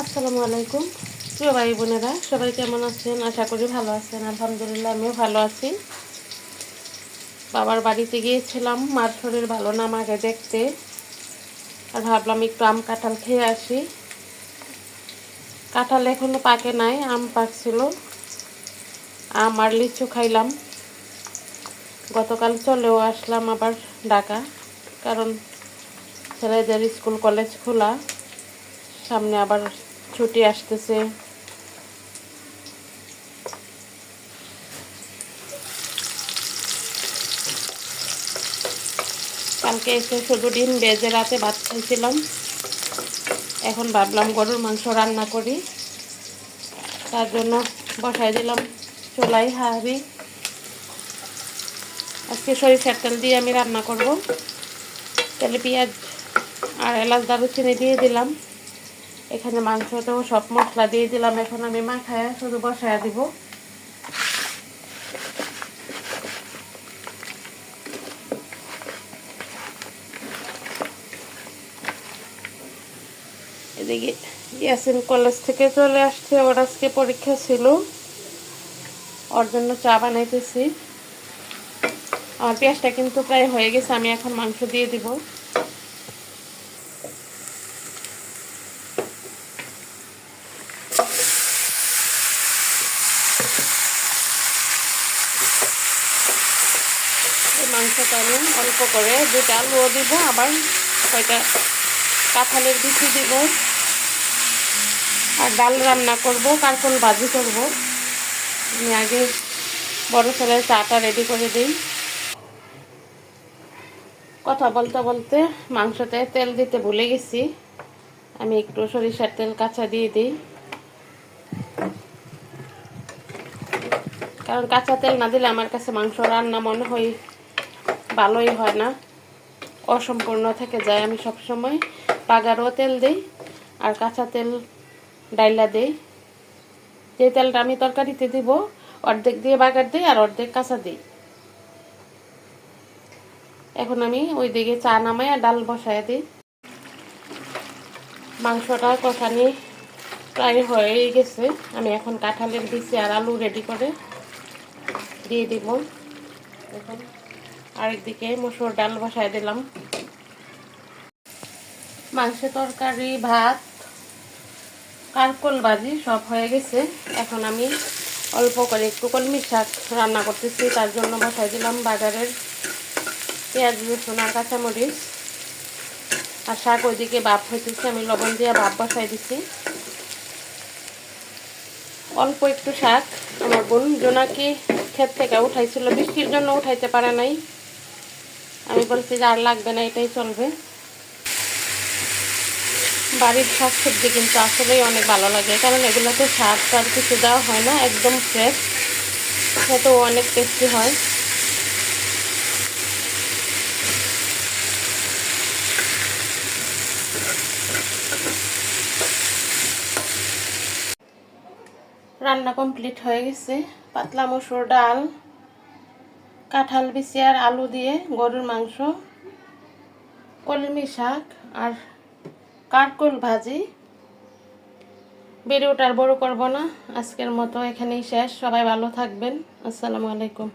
আসসালামু আলাইকুম প্রিয় ভাই বোনেরা, সবাই কেমন আছেন? আশা করি ভালো আছেন। আলহামদুলিল্লাহ, আমিও ভালো আছি। বাবার বাড়িতে গিয়েছিলাম মার শরীর ভালো না মাকে দেখতে, আর ভাবলাম একটু আম কাঁঠাল খেয়ে আসি। কাঁঠাল এখনো পাকে নাই, আম পাকছিল। আম আর লিচু খাইলাম। গতকাল চলেও আসলাম আবার ঢাকা, কারণ ছেলেদের স্কুল কলেজ খোলা, সামনে আবার ছুটি আসতেছে। কালকে এসে শুধু ডিম ভেজে রাতে ভাত খাইছিলাম। এখন ভাবলাম গরুর মাংস রান্না করি, তার জন্য বসাই দিলাম চুলায় হাঁড়ি। আজকে সরিষার তেল দিয়ে আমি রান্না করব। তেলে পেঁয়াজ আর এলাচ দারুচিনি দিয়ে দিলাম। এখানে মাংসটাও সব মশলা দিয়ে দিলাম। এখন আমি মাখায় শুধু বসায় দিব। এদিকে ইয়াসিন কলেজ থেকে চলে আসছে, ওর আজকে পরীক্ষা ছিল, ওর জন্য চা বানাইতেছি। আমার পেঁয়াজটা কিন্তু প্রায় হয়ে গেছে, আমি এখন মাংস দিয়ে দিব। মাংসটা আমি অল্প করে দুটা আলুও দিব, আবার কয়টা কাঁঠালের বিচি দিব, আর ডাল রান্না করব, কাঁকল ভাজি করব। আমি আগে বড় ছেলের চাটা রেডি করে দিই। কথা বলতে বলতে মাংসতে তেল দিতে ভুলে গেছি, আমি একটু সরিষার তেল কাঁচা দিয়ে দিই, কারণ কাঁচা তেল না দিলে আমার কাছে মাংস রান্না মনে হয় ভালোই হয় না, অসম্পূর্ণ থেকে যায়। আমি সবসময় বাগারও তেল দিই আর কাঁচা তেল ডাইলা দিই। যে তেলটা আমি তরকারিতে দিব অর্ধেক দিয়ে বাগার দিই আর অর্ধেক কাঁচা দিই। এখন আমি ওই দিকে চা নামাই আর ডাল বসায় দিই। মাংসটা কষানি প্রায় হয়ে গেছে, আমি এখন কাঁঠালের বিচি আর আলু রেডি করে দিয়ে দিব। এখন আরেকদিকে মসুর ডাল বসায় দিলাম। মাংস, তরকারি, ভাত, কারকল ভাজি সব হয়ে গেছে। এখন আমি অল্প করে একটু কলমি শাক রান্না করতেছি, তার জন্য বসাই দিলাম বাজারের পেঁয়াজ, রসুন আর কাঁচামরিচ। আর শাক ওইদিকে ভাপ হইতেছে, আমি লবণ দিয়ে ভাপ বসাই দিচ্ছি। অল্প একটু শাক আমার বোন জোনাকি ক্ষেত থেকে উঠাইছিল, বৃষ্টির জন্য উঠাইতে পারে নাই। আমি বলছি যে আর লাগবে না, এটাই চলবে। বাড়ির শাক সবজি কিন্তু আসলেই অনেক ভালো লাগে, কারণ এগুলোতে সার টার কিছু দেওয়া হয় না, একদম ফ্রেশ, খেতেও অনেক টেস্টি হয়। রান্না কমপ্লিট হয়ে গেছে। পাতলা মসুর ডাল, কাঁঠাল বিচি আর আলু দিয়ে গরুর মাংস, কলমি শাক আর কারকল ভাজি। ভিডিওটা আর বড় করব না, আজকের মতো এখানেই শেষ। সবাই ভালো থাকবেন। আসসালামু আলাইকুম।